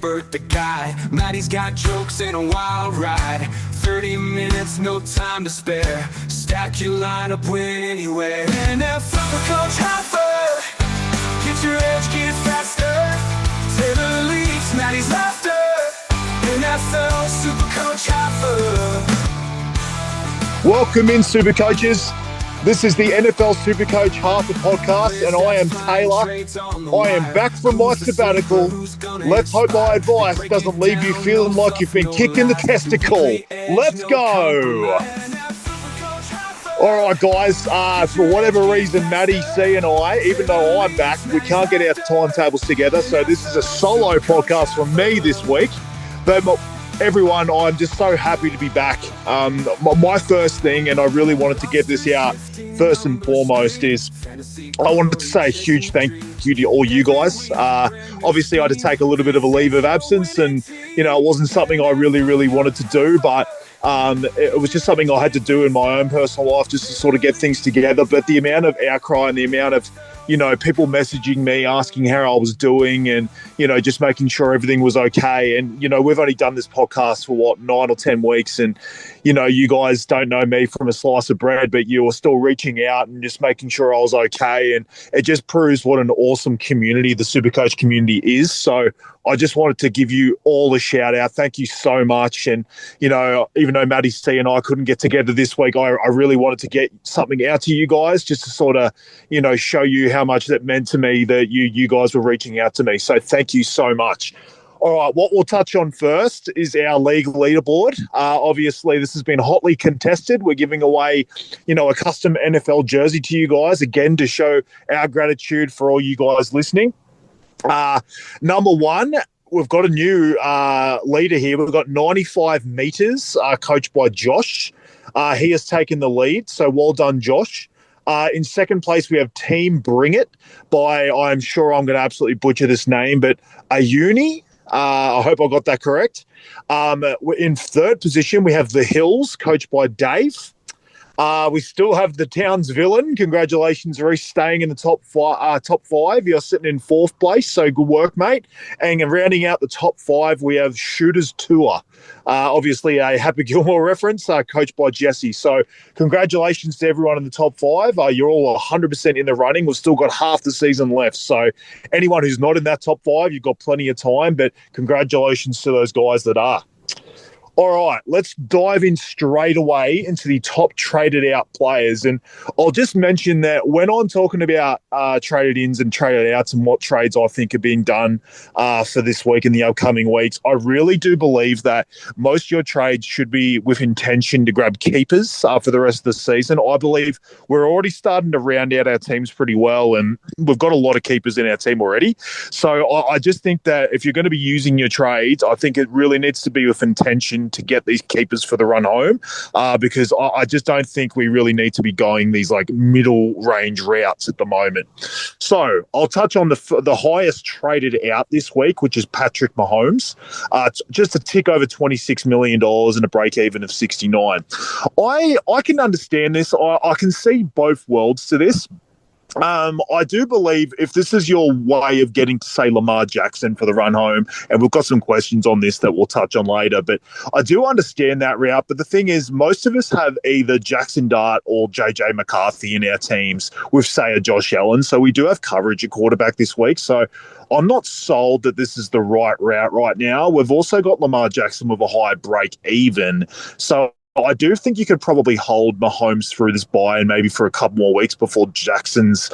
expert, the guy. Maddie's got jokes and a wild ride. 30 minutes, no time to spare. Stack your lineup, win anywhere. SuperCoach Halfa, get your edge, get faster. Taylor leads, Maddie's laughter. NFL SuperCoach Halfa. Welcome in, SuperCoaches. This is the NFL SuperCoach Halfa podcast, and I am Taylor. I am back from my sabbatical. Let's hope my advice doesn't leave you feeling like you've been kicking the testicle. Let's go. All right, guys, for whatever reason, Maddie, C and I, even though I'm back, we can't get our timetables together, so this is a solo podcast from me this week. But everyone, I'm just so happy to be back. My first thing, and I really wanted to get this out first and foremost, is I wanted to say a huge thank you to all you guys. Obviously, I had to take a little bit of a leave of absence, and it wasn't something I really wanted to do, but it was just something I had to do in my own personal life just to sort of get things together. But the amount of outcry and the amount of people messaging me, asking how I was doing, and, just making sure everything was okay. And, we've only done this podcast for 9 or 10 weeks. And, you guys don't know me from a slice of bread, but you were still reaching out and just making sure I was okay. And it just proves what an awesome community the SuperCoach community is. So I just wanted to give you all a shout out. Thank you so much. And, even though Maddie C and I couldn't get together this week, I really wanted to get something out to you guys just to sort of, show you how much that meant to me that you guys were reaching out to me. So thank you so much. All right, what we'll touch on first is our league leaderboard. Obviously, this has been hotly contested. We're giving away, a custom NFL jersey to you guys, again, to show our gratitude for all you guys listening. Number one, we've got a new leader here. We've got 95 meters, coached by Josh. He has taken the lead, so well done, Josh. In second place, we have Team Bring It by, I'm sure I'm going to absolutely butcher this name, but Ayuni. I hope I got that correct. In third position, we have The Hills, coached by Dave. We still have the Town's Villain. Congratulations, Reece, staying in the top five. You're sitting in fourth place, so good work, mate. And rounding out the top five, we have Shooter's Tour. Obviously, a Happy Gilmore reference, coached by Jesse. So congratulations to everyone in the top five. You're all 100% in the running. We've still got half the season left. So anyone who's not in that top five, you've got plenty of time. But congratulations to those guys that are. All right, let's dive in straight away into the top traded out players. And I'll just mention that when I'm talking about traded ins and traded outs and what trades I think are being done for this week and the upcoming weeks, I really do believe that most of your trades should be with intention to grab keepers for the rest of the season. I believe we're already starting to round out our teams pretty well, and we've got a lot of keepers in our team already. So I just think that if you're going to be using your trades, I think it really needs to be with intention to get these keepers for the run home, because I just don't think we really need to be going these like middle range routes at the moment. So I'll touch on the highest traded out this week, which is Patrick Mahomes, just a tick over $26 million and a break even of 69. I can understand this. I can see both worlds to this. I do believe if this is your way of getting to, say, Lamar Jackson for the run home, and we've got some questions on this that we'll touch on later, but I do understand that route. But the thing is, most of us have either Jackson Dart or JJ McCarthy in our teams with, say, a Josh Allen. So we do have coverage at quarterback this week. So I'm not sold that this is the right route right now. We've also got Lamar Jackson with a high break even. So I do think you could probably hold Mahomes through this bye and maybe for a couple more weeks before Jackson's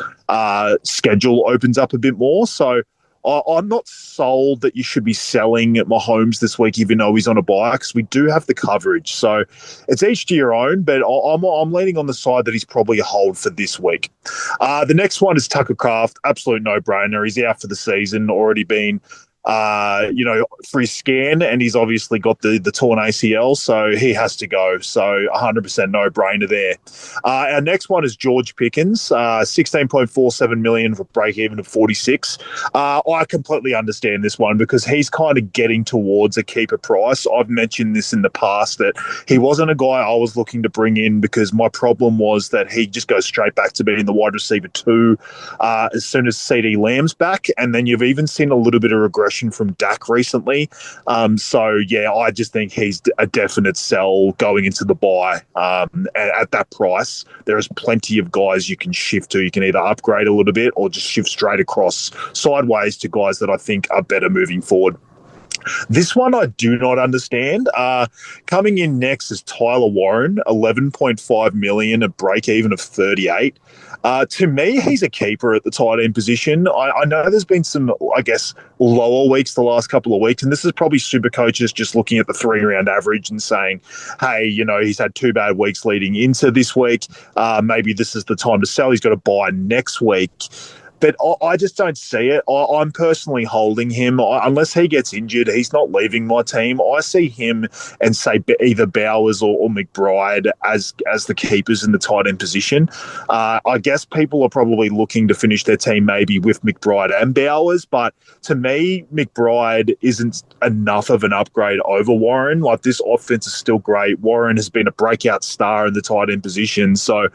schedule opens up a bit more. So I'm not sold that you should be selling at Mahomes this week, even though he's on a bye, because we do have the coverage. So it's each to your own, but I'm leaning on the side that he's probably a hold for this week. The next one is Tucker Kraft. Absolute no-brainer. He's out for the season, already been for his scan, and he's obviously got the torn ACL, so he has to go. So 100% no-brainer there. Our next one is George Pickens, $16.47 million for break-even of 46. I completely understand this one because he's kind of getting towards a keeper price. I've mentioned this in the past that he wasn't a guy I was looking to bring in because my problem was that he just goes straight back to being the wide receiver 2 as soon as CD Lamb's back, and then you've even seen a little bit of regression regression from Dak recently. I just think he's a definite sell going into the buy. And at that price, there is plenty of guys you can shift to. You can either upgrade a little bit or just shift straight across sideways to guys that I think are better moving forward. This one I do not understand. Coming in next is Tyler Warren, 11.5 million, a break even of 38. To me, he's a keeper at the tight end position. I know there's been some, I guess, lower weeks the last couple of weeks, and this is probably SuperCoaches just looking at the 3-round average and saying, hey, he's had 2 bad weeks leading into this week. Maybe this is the time to sell. He's got to buy next week. But I just don't see it. I'm personally holding him. Unless he gets injured, he's not leaving my team. I see him and say either Bowers or McBride as the keepers in the tight end position. I guess people are probably looking to finish their team maybe with McBride and Bowers, but to me, McBride isn't enough of an upgrade over Warren. Like, this offense is still great. Warren has been a breakout star in the tight end position. So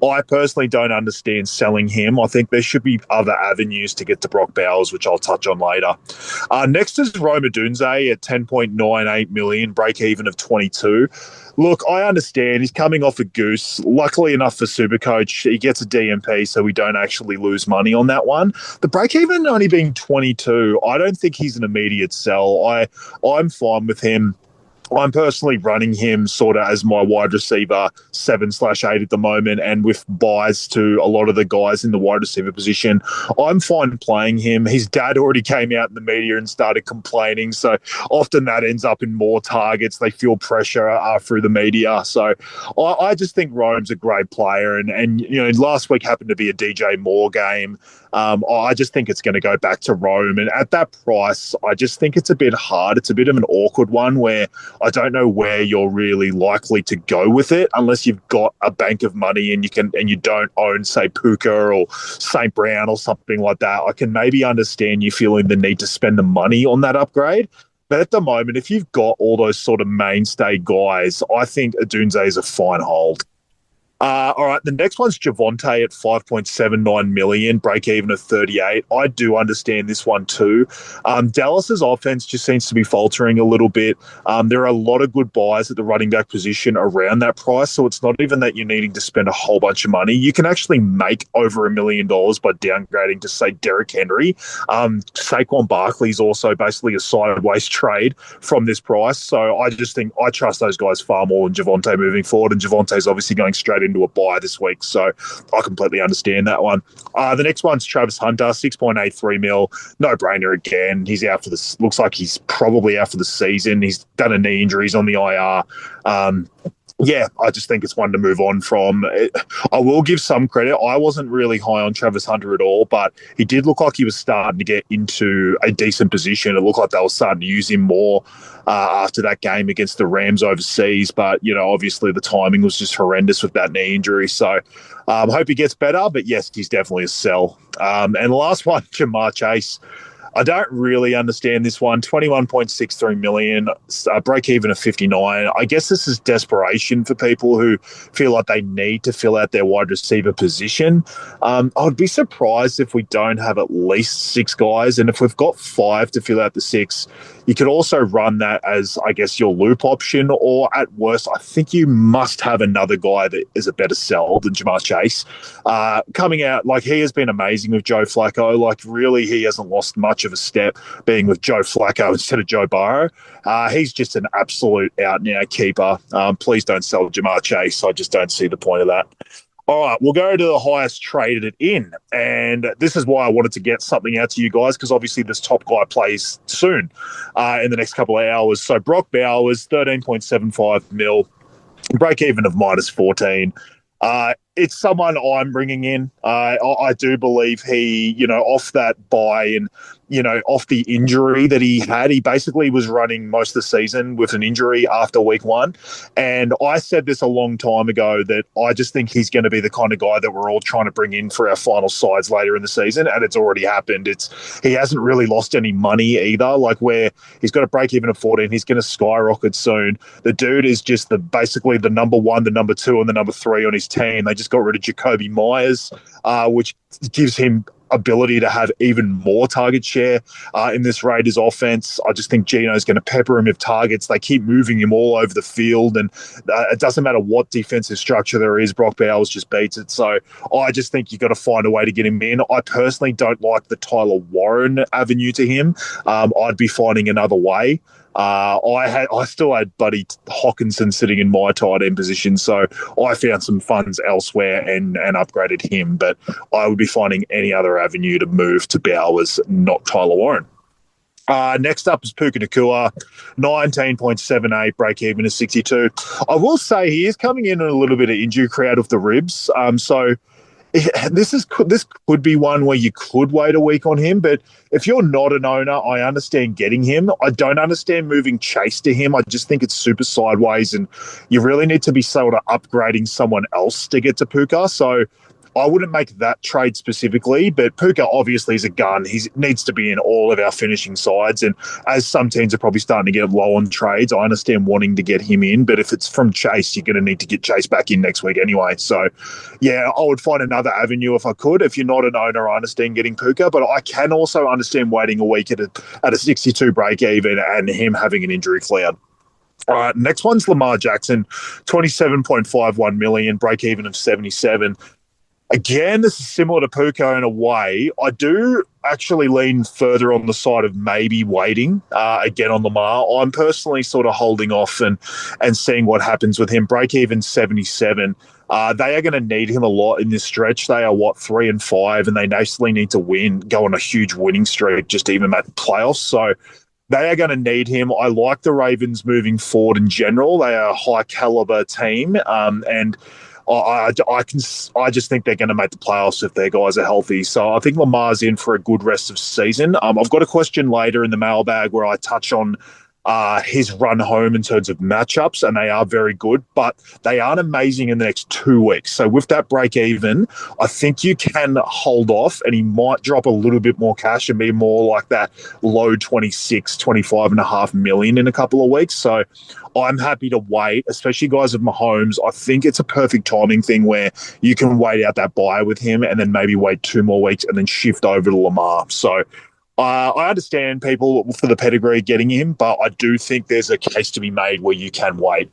I personally don't understand selling him. I think there should be other avenues to get to Brock Bowers, which I'll touch on later. Next is Rome Odunze at 10.98 million, break even of 22. Look, I understand he's coming off a goose. Luckily enough for SuperCoach, he gets a DMP, so we don't actually lose money on that one. The break even only being 22, I don't think he's an immediate sell. I'm fine with him. I'm personally running him sort of as my wide receiver 7/8 at the moment, and with buys to a lot of the guys in the wide receiver position. I'm fine playing him. His dad already came out in the media and started complaining, so often that ends up in more targets. They feel pressure through the media. So I just think Rome's a great player, and last week happened to be a DJ Moore game. I just think it's going to go back to Rome. And at that price, I just think it's a bit hard. It's a bit of an awkward one where I don't know where you're really likely to go with it unless you've got a bank of money and you don't own, say, Puka or St. Brown or something like that. I can maybe understand you feeling the need to spend the money on that upgrade. But at the moment, if you've got all those sort of mainstay guys, I think Odunze is a fine hold. All right, the next one's Javonte at 5.79 million, break even of 38. I do understand this one too. Dallas's offense just seems to be faltering a little bit. There are a lot of good buys at the running back position around that price, so it's not even that you're needing to spend a whole bunch of money. You can actually make over $1 million by downgrading to, say, Derrick Henry. Saquon Barkley's also basically a sideways trade from this price, so I just think I trust those guys far more than Javonte moving forward, and Javonte's obviously going straight into a buy this week, so I completely understand that one. The next one's Travis Hunter, 6.83 mil, no brainer again. He's out for this. Looks like he's probably out for the season. He's done a knee injury. He's on the IR. I just think it's one to move on from. I will give some credit. I wasn't really high on Travis Hunter at all, but he did look like he was starting to get into a decent position. It looked like they were starting to use him more after that game against the Rams overseas. But, obviously the timing was just horrendous with that knee injury. So I hope he gets better. But, yes, he's definitely a sell. And the last one, Jamar Chase. I don't really understand this one. 21.63 million, break even of 59. I guess this is desperation for people who feel like they need to fill out their wide receiver position. I would be surprised if we don't have at least 6 guys. And if we've got 5 to fill out the 6, you could also run that as, I guess, your loop option, or at worst, I think you must have another guy that is a better sell than Jamar Chase. Coming out, he has been amazing with Joe Flacco. Really, he hasn't lost much of a step being with Joe Flacco instead of Joe Burrow. He's just an absolute out-and-out keeper. Please don't sell Jamar Chase. I just don't see the point of that. All right, we'll go to the highest traded in. And this is why I wanted to get something out to you guys, because obviously this top guy plays soon in the next couple of hours. So Brock Bowers, 13.75 mil, break even of -14. It's someone I'm bringing in. I do believe he, off that buy and, off the injury that he had, he basically was running most of the season with an injury after week 1. And I said this a long time ago that I just think he's going to be the kind of guy that we're all trying to bring in for our final sides later in the season. And it's already happened. He hasn't really lost any money either. Where he's got a break even of 14, he's going to skyrocket soon. The dude is just basically the number 1, the number 2, and the number 3 on his team. They just got rid of Jacoby Myers, which gives him ability to have even more target share in this Raiders offense. I just think Gino's going to pepper him with targets. They keep moving him all over the field, and it doesn't matter what defensive structure there is, Brock Bowers just beats it. So I just think you've got to find a way to get him in. I personally don't like the Tyler Warren avenue to him. I'd be finding another way. I still had Buddy Hawkinson sitting in my tight end position, so I found some funds elsewhere and upgraded him. But I would be finding any other avenue to move to Bowers, not Tyler Warren. Next up is Puka Nakua, 19.78, break even to 62. I will say he is coming in a little bit of injury crowd of the ribs, so this could be one where you could wait a week on him, but if you're not an owner, I understand getting him. I don't understand moving Chase to him. I just think it's super sideways, and you really need to be sort of upgrading someone else to get to Puka. So I wouldn't make that trade specifically, but Puka obviously is a gun. He needs to be in all of our finishing sides, and as some teams are probably starting to get low on trades, I understand wanting to get him in, but if it's from Chase, you're going to need to get Chase back in next week anyway. So, yeah, I would find another avenue if I could. If you're not an owner, I understand getting Puka, but I can also understand waiting a week at a 62 break even and him having an injury cloud. All right, next one's Lamar Jackson, 27.51 million, break even of 77. Again, this is similar to Puka in a way. I do actually lean further on the side of maybe waiting again on Lamar. I'm personally sort of holding off and seeing what happens with him. Break even 77. They are going to need him a lot in this stretch. They are, 3-5, and they basically need to win, go on a huge winning streak, just even make the playoffs. So they are going to need him. I like the Ravens moving forward in general. They are a high-caliber team, and I just think they're going to make the playoffs if their guys are healthy. So I think Lamar's in for a good rest of season. I've got a question later in the mailbag where I touch on his run home in terms of matchups, and they are very good, but they aren't amazing in the next 2 weeks. So with that break even, I think you can hold off, and he might drop a little bit more cash and be more like that low 25.5 million in a couple of weeks. So I'm happy to wait, especially guys of Mahomes. I think it's a perfect timing thing where you can wait out that buy with him and then maybe wait 2 more weeks and then shift over to Lamar. So I understand people for the pedigree getting him, but I do think there's a case to be made where you can wait.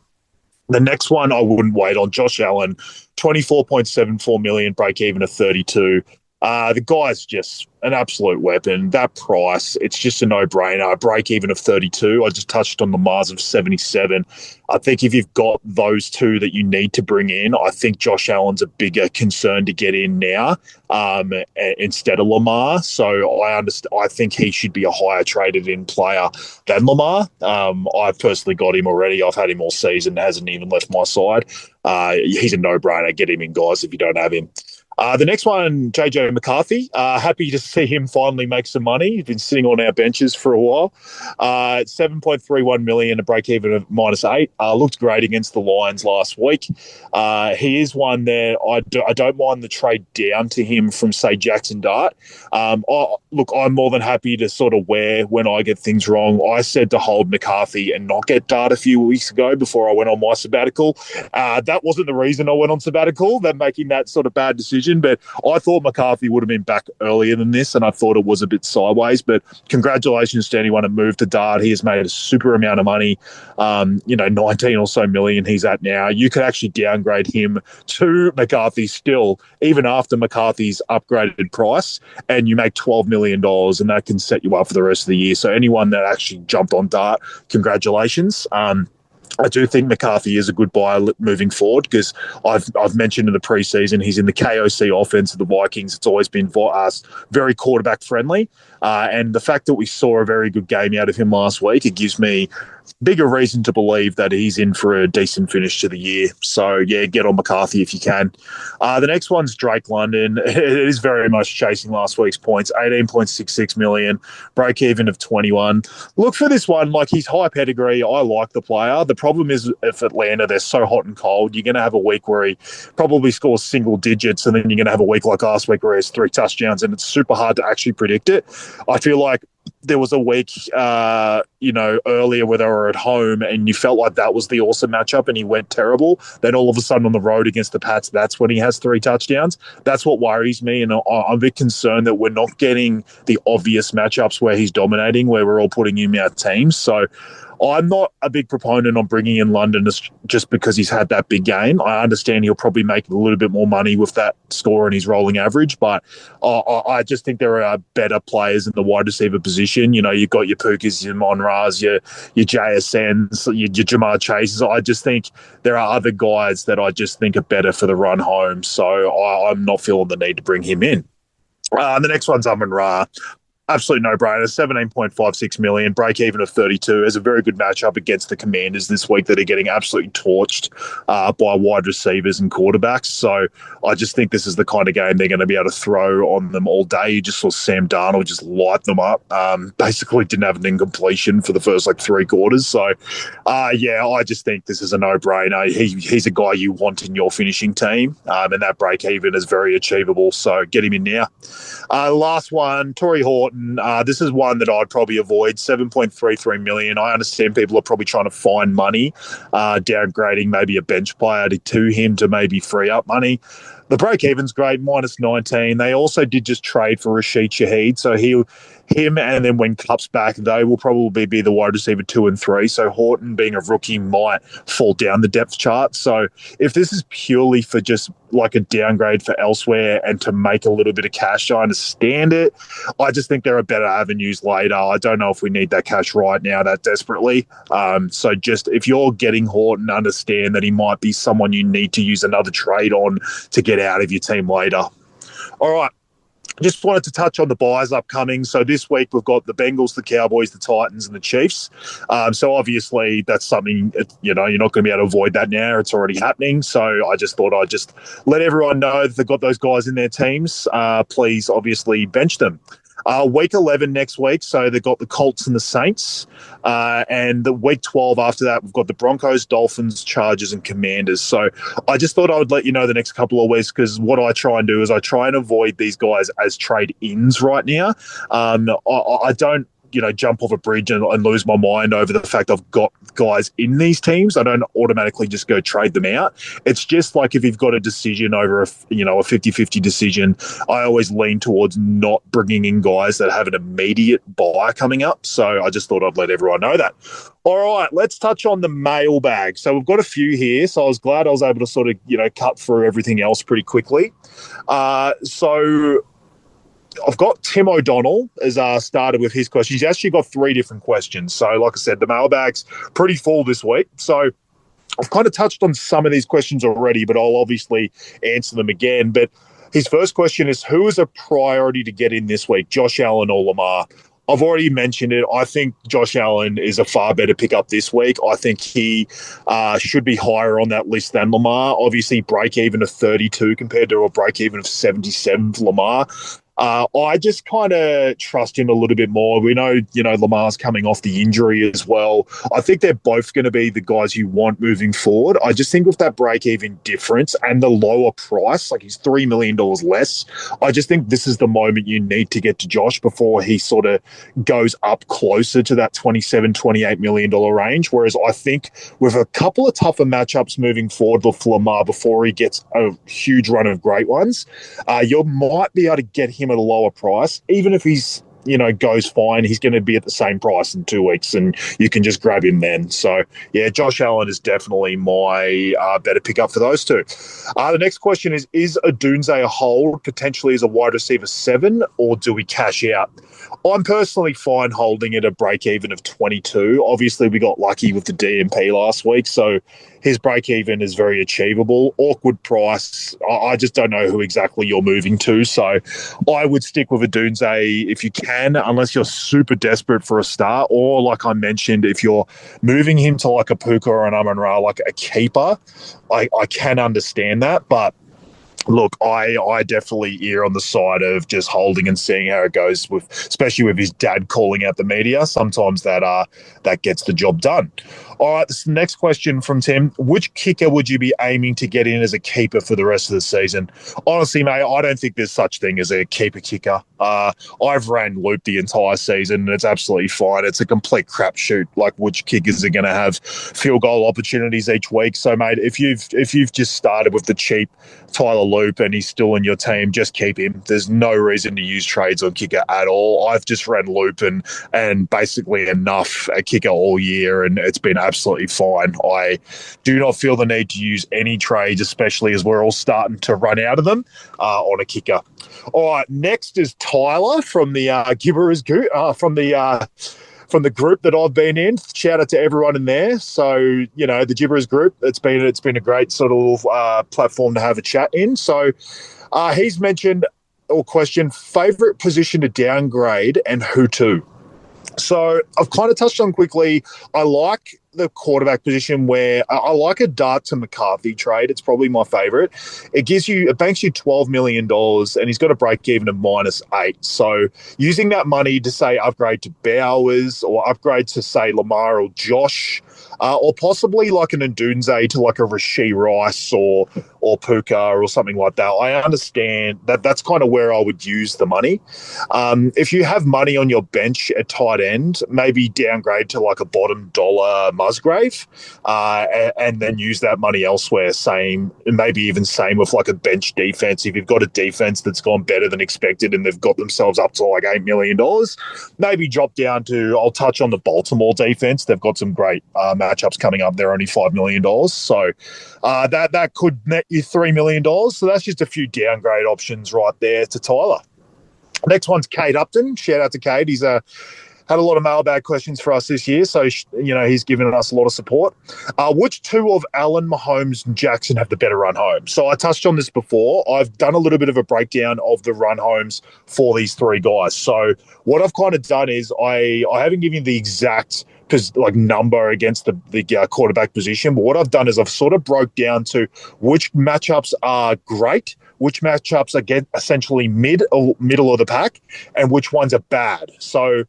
The next one I wouldn't wait on, Josh Allen, 24.74 million, break even of 32. The guy's just an absolute weapon. That price, it's just a no-brainer. A break even of 32. I just touched on the Mars of 77. I think if you've got those two that you need to bring in, I think Josh Allen's a bigger concern to get in now instead of Lamar. So I think he should be a higher traded in player than Lamar. I've personally got him already. I've had him all season. Hasn't even left my side. He's a no-brainer. Get him in, guys, if you don't have him. The next one, JJ McCarthy. Happy to see him finally make some money. He's been sitting on our benches for a while. 7.31 million, a break even of -8. Looked great against the Lions last week. He is one that I don't mind the trade down to him from, say, Jackson Dart. Look, I'm more than happy to sort of wear when I get things wrong. I said to hold McCarthy and not get Dart a few weeks ago before I went on my sabbatical. That wasn't the reason I went on sabbatical, that making that sort of bad decision. But I thought McCarthy would have been back earlier than this, and I thought it was a bit sideways. But congratulations to anyone that moved to Dart. He has made a super amount of money, 19 or so million he's at now. You could actually downgrade him to McCarthy still, even after McCarthy's upgraded price, and you make $12 million, and that can set you up for the rest of the year. So anyone that actually jumped on Dart, congratulations. I do think McCarthy is a good buy moving forward because I've mentioned in the preseason he's in the KOC offense of the Vikings. It's always been very quarterback friendly. And the fact that we saw a very good game out of him last week, it gives me bigger reason to believe that he's in for a decent finish to the year. So, yeah, get on McCarthy if you can. The next one's Drake London. It is very much chasing last week's points, 18.66 million, break even of 21. Look for this one. Like, he's high pedigree. I like the player. The problem is if Atlanta, they're so hot and cold, you're going to have a week where he probably scores single digits, and then you're going to have a week like last week where he has 3 touchdowns, and it's super hard to actually predict it. I feel like there was a week, earlier where they were at home and you felt like that was the awesome matchup and he went terrible. Then all of a sudden on the road against the Pats, that's when he has 3 touchdowns. That's what worries me. And I'm a bit concerned that we're not getting the obvious matchups where he's dominating, where we're all putting him in our teams. So I'm not a big proponent on bringing in London just because he's had that big game. I understand he'll probably make a little bit more money with that score and his rolling average, but I just think there are better players in the wide receiver position. You've got your Pukas, your Monras, your JSNs, your Jamar Chases. I just think there are other guys that I just think are better for the run home, so I'm not feeling the need to bring him in. The next one's Amon-Ra. Absolute no-brainer, 17.56 million, break even of 32. Has a very good matchup against the Commanders this week that are getting absolutely torched by wide receivers and quarterbacks. So I just think this is the kind of game they're going to be able to throw on them all day. You just saw Sam Darnold just light them up. Basically didn't have an incompletion for the first 3 quarters. So, I just think this is a no-brainer. He's a guy you want in your finishing team, and that break even is very achievable. So get him in now. Last one, Torrey Horton. This is one that I'd probably avoid, 7.33 million. I understand people are probably trying to find money, downgrading maybe a bench player to him to maybe free up money. The break-even's great, minus 19. They also did just trade for Rashid Shaheed, so him and then when Cup's back, they will probably be the wide receiver 2 and 3. So Horton, being a rookie, might fall down the depth chart. So if this is purely for just a downgrade for elsewhere and to make a little bit of cash, I understand it. I just think there are better avenues later. I don't know if we need that cash right now that desperately. So just if you're getting Horton, understand that he might be someone you need to use another trade on to get out of your team later. All right. Just wanted to touch on the buys upcoming. So this week we've got the Bengals, the Cowboys, the Titans, and the Chiefs. So obviously that's something, you're not going to be able to avoid that now. It's already happening. So I just thought I'd just let everyone know that they've got those guys in their teams. Please obviously bench them. Week 11 next week, so they've got the Colts and the Saints. And the week 12 after that, we've got the Broncos, Dolphins, Chargers, and Commanders. So I just thought I would let you know the next couple of weeks, because what I try and do is I try and avoid these guys as trade-ins right now. I don't jump off a bridge and lose my mind over the fact I've got guys in these teams. I don't automatically just go trade them out. It's just like if you've got a decision over a 50-50 decision, I always lean towards not bringing in guys that have an immediate buy coming up. So I just thought I'd let everyone know that. All right, let's touch on the mailbag. So we've got a few here, so I was glad I was able to sort of, cut through everything else pretty quickly. So I've got Tim O'Donnell as started with his question. He's actually got 3 different questions. So like I said, the mailbag's pretty full this week. So I've kind of touched on some of these questions already, but I'll obviously answer them again. But his first question is, who is a priority to get in this week, Josh Allen or Lamar? I've already mentioned it. I think Josh Allen is a far better pickup this week. I think he should be higher on that list than Lamar. Obviously, break even of 32 compared to a break even of 77 for Lamar. I just kind of trust him a little bit more. We know, Lamar's coming off the injury as well. I think they're both going to be the guys you want moving forward. I just think with that break-even difference and the lower price, he's $3 million less, I just think this is the moment you need to get to Josh before he sort of goes up closer to that $27, $28 million range. Whereas I think with a couple of tougher matchups moving forward for Lamar before he gets a huge run of great ones, you might be able to get him at a lower price. Even if he's goes fine, he's going to be at the same price in 2 weeks and you can just grab him then. So yeah, Josh Allen is definitely my better pickup for those two. The next question is Odunze a hold potentially as a wide receiver 7, or do we cash out? I'm personally fine holding at a break even of 22. Obviously we got lucky with the DMP last week, so his break even is very achievable. Awkward price. I just don't know who exactly you're moving to. So I would stick with Odunze if you can, unless you're super desperate for a start, or like I mentioned, if you're moving him to a Puka or an Amon-Ra, a keeper, I can understand that. But look, I definitely err on the side of just holding and seeing how it goes, especially with his dad calling out the media. Sometimes that gets the job done. All right, this next question from Tim. Which kicker would you be aiming to get in as a keeper for the rest of the season? Honestly, mate, I don't think there's such thing as a keeper kicker. I've ran loop the entire season, and it's absolutely fine. It's a complete crapshoot, like which kickers are going to have field goal opportunities each week. So, mate, if you've just started with the cheap Tyler Loop and he's still in your team, just keep him. There's no reason to use trades on kicker at all. I've just ran loop and basically enough a kicker all year, and it's been absolutely fine. I do not feel the need to use any trades, especially as we're all starting to run out of them on a kicker. All right, next is Tyler from the Gibberers group, from the group that I've been in. Shout out to everyone in there. So, you know, the Gibberers group, it's been a great sort of platform to have a chat in. So he's mentioned or questioned favourite position to downgrade and who to. So I've kind of touched on quickly. I like the quarterback position where I like a Dart to McCarthy trade. It's probably my favourite. It banks you $12 million and he's got a break even of -8. So using that money to say upgrade to Bowers or upgrade to say Lamar or Josh, or possibly like an Ndunze to like a Rashee Rice or Puka or something like that. I understand that that's kind of where I would use the money. If you have money on your bench at tight end, maybe downgrade to like a bottom dollar Musgrave, and then use that money elsewhere. Maybe even same with like a bench defense. If you've got a defense that's gone better than expected and they've got themselves up to like $8 million, maybe drop down to, I'll touch on the Baltimore defense. They've got some great matchups coming up. They're only $5 million. So that could net you $3 million. So that's just a few downgrade options right there to Tyler. Next one's Kate Upton. Shout out to Kate. He's had a lot of mailbag questions for us this year, so you know he's given us a lot of support. Which two of Allen, Mahomes, and Jackson have the better run home? So I touched on this before. I've done a little bit of a breakdown of the run homes for these three guys. So what I've kind of done is I haven't given you the exact number against the quarterback position, but what I've done is I've sort of broke down to which matchups are great, which matchups are essentially middle of the pack, and which ones are bad. So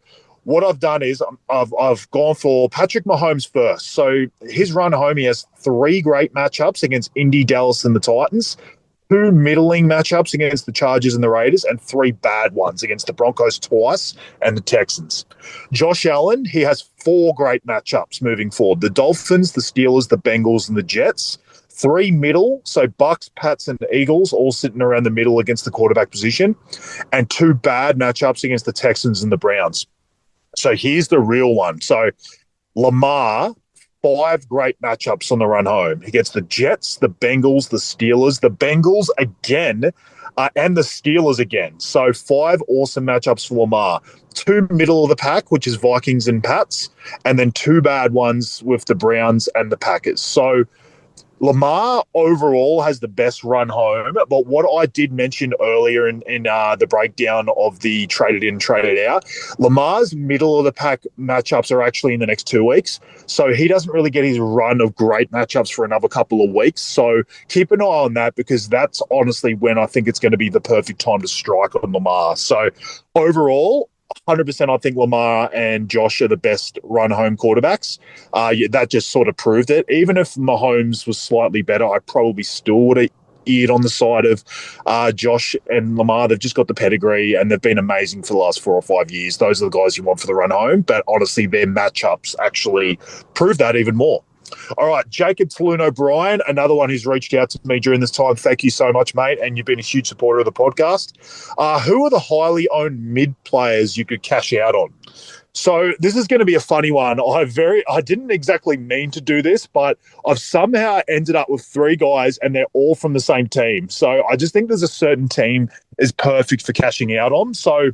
what I've done is I've gone for Patrick Mahomes first. So his run home, he has 3 great matchups against Indy, Dallas, and the Titans, 2 middling matchups against the Chargers and the Raiders, and 3 bad ones against the Broncos twice and the Texans. Josh Allen, he has 4 great matchups moving forward. The Dolphins, the Steelers, the Bengals, and the Jets. 3 middle, so Bucks, Pats, and Eagles all sitting around the middle against the quarterback position, and 2 bad matchups against the Texans and the Browns. So here's the real one. So Lamar, 5 great matchups on the run home. He gets the Jets, the Bengals, the Steelers, the Bengals again, and the Steelers again. So 5 awesome matchups for Lamar. 2 middle of the pack, which is Vikings and Pats, and then 2 bad ones with the Browns and the Packers. So Lamar overall has the best run home, but what I did mention earlier in the breakdown of the traded in, traded out, Lamar's middle of the pack matchups are actually in the next 2 weeks. So he doesn't really get his run of great matchups for another couple of weeks. So keep an eye on that, because that's honestly when I think it's going to be the perfect time to strike on Lamar. So overall, 100% I think Lamar and Josh are the best run-home quarterbacks. That just sort of proved it. Even if Mahomes was slightly better, I probably still would have eared on the side of Josh and Lamar. They've just got the pedigree, and they've been amazing for the last 4 or 5 years. Those are the guys you want for the run-home, but honestly, their matchups actually prove that even more. All right, Jacob Taloon O'Brien, another one who's reached out to me during this time. Thank you so much, mate, and you've been a huge supporter of the podcast. Who are the highly owned mid players you could cash out on? So this is going to be a funny one. I didn't exactly mean to do this, but I've somehow ended up with 3 guys, and they're all from the same team. So I just think there's a certain team is perfect for cashing out on. So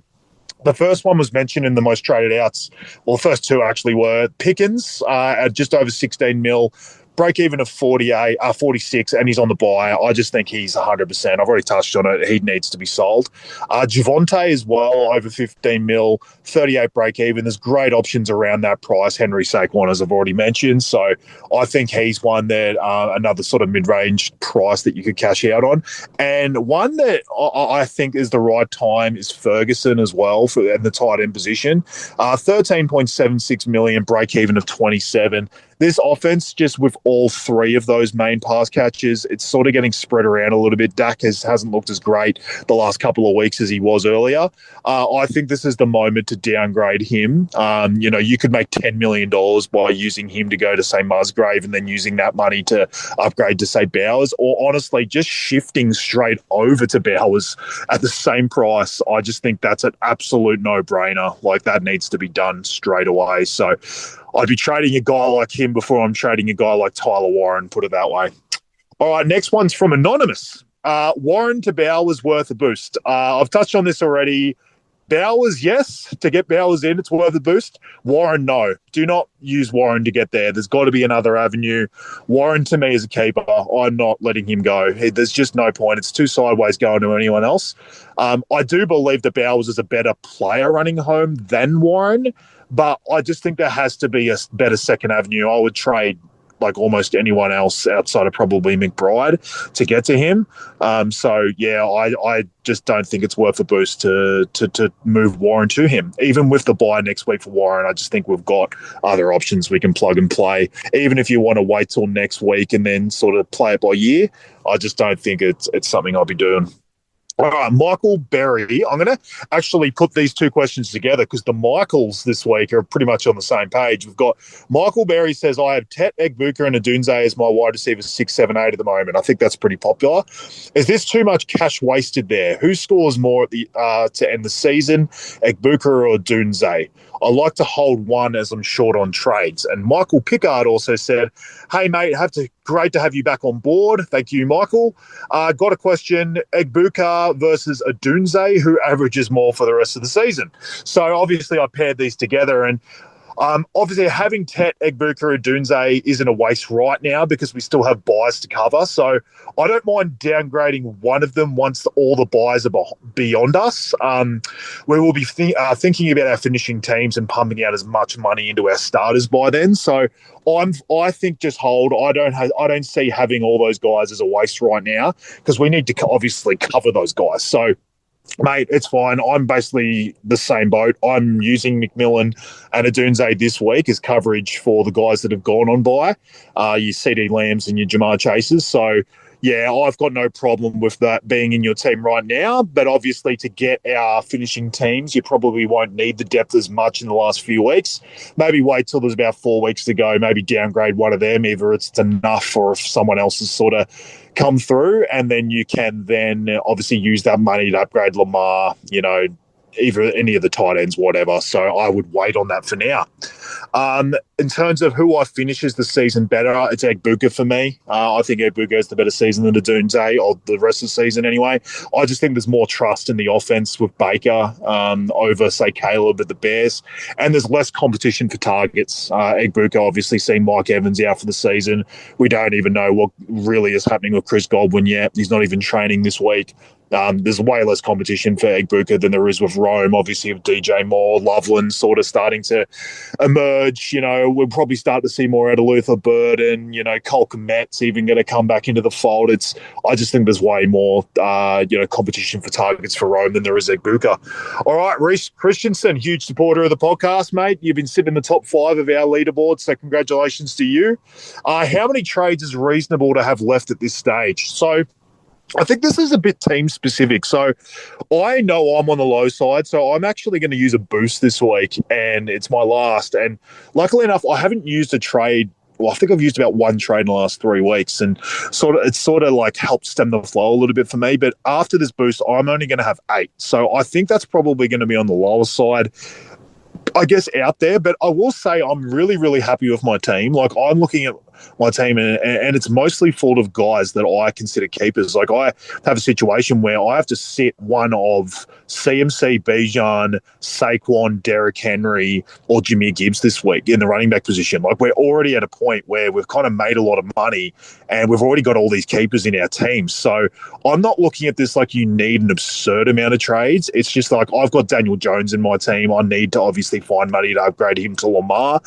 the first one was mentioned in the most traded outs. Well, the first 2 actually were Pickens at just over 16 mil, break even of 46, and he's on the buy. I just think he's 100%. I've already touched on it. He needs to be sold. Javonte as well, over 15 mil, 38 break even. There's great options around that price. Henry Saquon, as I've already mentioned. So I think he's one that another sort of mid-range price that you could cash out on. And one that I think is the right time is Ferguson as well in the tight end position. 13.76 million, break even of 27. this offense, just with all three of those main pass catches, it's sort of getting spread around a little bit. Dak hasn't looked as great the last couple of weeks as he was earlier. I think this is the moment to downgrade him. You could make $10 million by using him to go to, say, Musgrave and then using that money to upgrade to, say, Bowers, or honestly just shifting straight over to Bowers at the same price. I just think that's an absolute no-brainer. Like, that needs to be done straight away. So I'd be trading a guy like him before I'm trading a guy like Tyler Warren, put it that way. All right, next one's from Anonymous. Warren to Bowers worth a boost. I've touched on this already. Bowers, yes. To get Bowers in, it's worth a boost. Warren, no. Do not use Warren to get there. There's got to be another avenue. Warren, to me, is a keeper. I'm not letting him go. There's just no point. It's too sideways going to anyone else. I do believe that Bowers is a better player running home than Warren, but I just think there has to be a better second avenue. I would trade like almost anyone else outside of probably McBride to get to him. I just don't think it's worth a boost to move Warren to him. Even with the bye next week for Warren, I just think we've got other options we can plug and play. Even if you want to wait till next week and then sort of play it by year, I just don't think it's something I'll be doing. All right, Michael Berry. I'm going to actually put these two questions together because the Michaels this week are pretty much on the same page. We've got Michael Berry says, I have Tet, Egbuka and Adunze as my wide receivers 6, 7, 8 at the moment. I think that's pretty popular. Is this too much cash wasted there? Who scores more at the to end the season, Egbuka or Adunze? I like to hold one as I'm short on trades. And Michael Pickard also said, hey, mate, great to have you back on board. Thank you, Michael. Got a question, Egbuka versus Adunze, who averages more for the rest of the season? So obviously I paired these together, and obviously having Tet, Egbuka, Adunze isn't a waste right now because we still have buys to cover. So I don't mind downgrading one of them once all the buys are beyond us. We will be thinking about our finishing teams and pumping out as much money into our starters by then. So I think just hold. I don't see having all those guys as a waste right now because we need to obviously cover those guys. So, mate, it's fine. I'm basically the same boat. I'm using McMillan and Adunze this week as coverage for the guys that have gone on by, your CD Lambs and your Jamar Chasers. So, yeah, I've got no problem with that being in your team right now. But obviously to get our finishing teams, you probably won't need the depth as much in the last few weeks. Maybe wait till there's about 4 weeks to go, maybe downgrade one of them, either it's enough or if someone else has sort of come through, and then you can then obviously use that money to upgrade Lamar, either any of the tight ends, whatever. So I would wait on that for now. In terms of who I finishes the season better, it's Egbuka for me. I think Egbuka has the better season than Adunze, or the rest of the season anyway. I just think there's more trust in the offense with Baker over, say, Caleb at the Bears, and there's less competition for targets. Egbuka obviously seen Mike Evans out for the season. We don't even know what really is happening with Chris Godwin yet. He's not even training this week. There's way less competition for Egbuka than there is with Rome. Obviously, with DJ Moore, Loveland sort of starting to emerge. We'll probably start to see more out of Luther Burden. Cole Kmet's even going to come back into the fold. I just think there's way more, competition for targets for Rome than there is Egbuka. All right, Reece Christensen, huge supporter of the podcast, mate. You've been sitting in the top 5 of our leaderboard, so congratulations to you. How many trades is reasonable to have left at this stage? So, I think this is a bit team specific. So I know I'm on the low side, so I'm actually going to use a boost this week, and it's my last. And luckily enough, I haven't used a trade. Well, I think I've used about one trade in the last 3 weeks, and it's sort of like helped stem the flow a little bit for me. But after this boost, I'm only going to have 8. So I think that's probably going to be on the lower side, I guess, out there. But I will say I'm really, really happy with my team. Like, I'm looking at my team, and it's mostly full of guys that I consider keepers. Like, I have a situation where I have to sit one of CMC, Bijan, Saquon, Derrick Henry, or Jameer Gibbs this week in the running back position. Like, we're already at a point where we've kind of made a lot of money, and we've already got all these keepers in our team. So I'm not looking at this like you need an absurd amount of trades. It's just like, I've got Daniel Jones in my team. I need to obviously find money to upgrade him to Lamar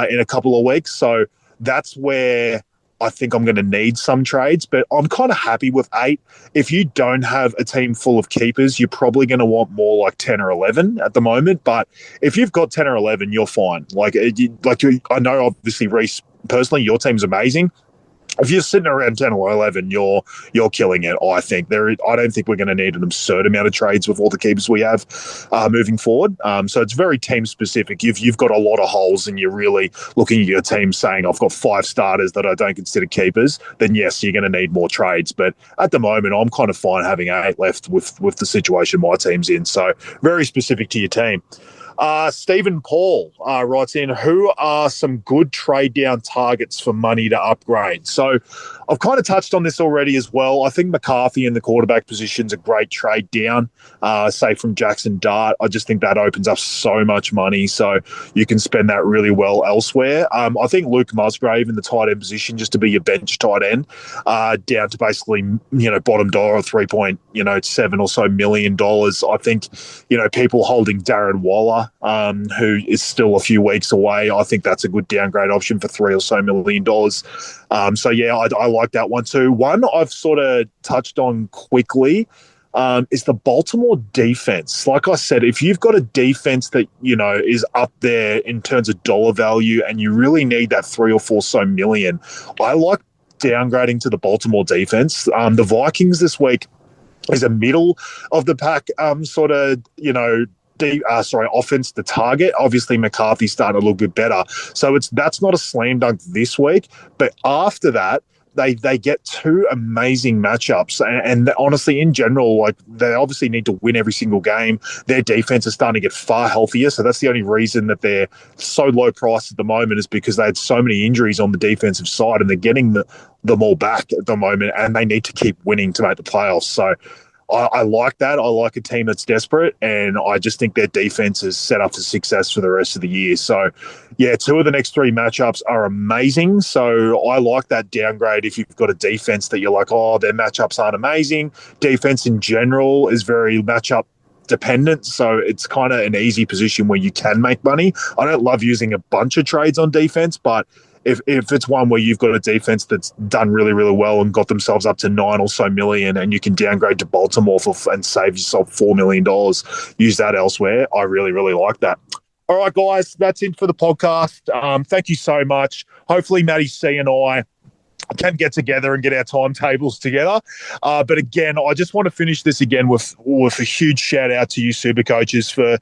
in a couple of weeks. So that's where I think I'm going to need some trades, but I'm kind of happy with 8. If you don't have a team full of keepers, you're probably going to want more like 10 or 11 at the moment. But if you've got 10 or 11, you're fine. I know obviously Reece personally, your team's amazing. If you're sitting around 10 or 11, you're killing it, I think. I don't think we're going to need an absurd amount of trades with all the keepers we have moving forward. So it's very team-specific. If you've got a lot of holes and you're really looking at your team saying, I've got 5 starters that I don't consider keepers, then yes, you're going to need more trades. But at the moment, I'm kind of fine having 8 left with the situation my team's in. So very specific to your team. Stephen Paul writes in, who are some good trade down targets for money to upgrade? So I've kind of touched on this already as well. I think McCarthy in the quarterback position is a great trade down, say from Jackson Dart. I just think that opens up so much money, so you can spend that really well elsewhere. I think Luke Musgrave in the tight end position, just to be your bench tight end, down to basically, bottom dollar, $3.7 or so million. I think, people holding Darren Waller, who is still a few weeks away, I think that's a good downgrade option for $3 or so million. So yeah, I like that one too. One I've sort of touched on quickly is the Baltimore defense. Like I said, if you've got a defense that, is up there in terms of dollar value and you really need that 3 or 4 so million, I like downgrading to the Baltimore defense. The Vikings this week is a middle of the pack offense to target. Obviously, McCarthy's starting to look a bit better. So that's not a slam dunk this week. But after that, they get 2 amazing matchups. And honestly, in general, like, they obviously need to win every single game. Their defense is starting to get far healthier. So that's the only reason that they're so low priced at the moment, is because they had so many injuries on the defensive side, and they're getting them all back at the moment, and they need to keep winning to make the playoffs. So I like that. I like a team that's desperate, and I just think their defense is set up for success for the rest of the year. So, yeah, 2 of the next 3 matchups are amazing. So I like that downgrade if you've got a defense that you're like, oh, their matchups aren't amazing. Defense in general is very matchup dependent, so it's kind of an easy position where you can make money. I don't love using a bunch of trades on defense, but if it's one where you've got a defense that's done really, really well and got themselves up to 9 or so million, and you can downgrade to Baltimore and save yourself $4 million, use that elsewhere, I really, really like that. All right, guys, that's it for the podcast. Thank you so much. Hopefully, Matty C and I can get together and get our timetables together. But again, I just want to finish this again with a huge shout out to you, SuperCoaches, for,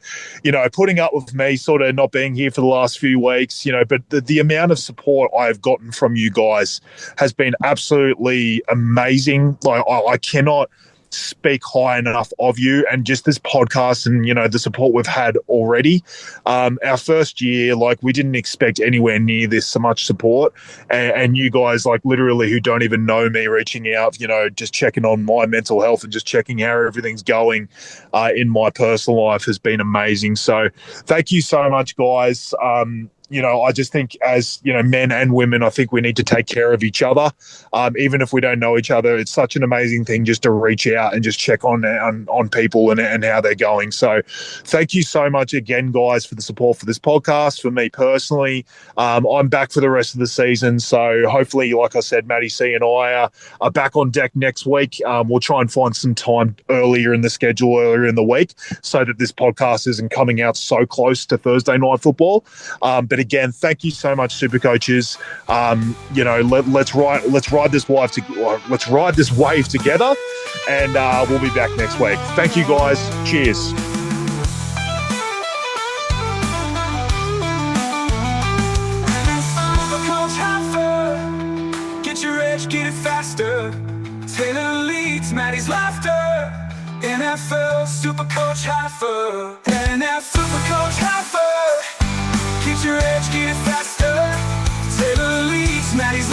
putting up with me sort of not being here for the last few weeks, but the amount of support I have gotten from you guys has been absolutely amazing. Like, I cannot speak high enough of you, and just this podcast and, the support we've had already. Our first year, like, we didn't expect anywhere near this so much support, and you guys, like, literally who don't even know me, reaching out, just checking on my mental health and just checking how everything's going in my personal life has been amazing. So thank you so much, guys. I just think as, men and women, I think we need to take care of each other. Even if we don't know each other, it's such an amazing thing just to reach out and just check on people and how they're going. So thank you so much again, guys, for the support for this podcast. For me personally, I'm back for the rest of the season. So hopefully, like I said, Matty C and I are back on deck next week. We'll try and find some time earlier in the schedule, earlier in the week, so that this podcast isn't coming out so close to Thursday night football. But again, thank you so much, SuperCoaches. Let's ride this wave together, and we'll be back next week. Thank you, guys. Cheers. SuperCoach Halfa, get your edge, get it faster. Taylor leads, Matty's laughter. NFL SuperCoach Halfa, SuperCoach Halfa. Get your edge, get it faster. Taylor leads, Matty's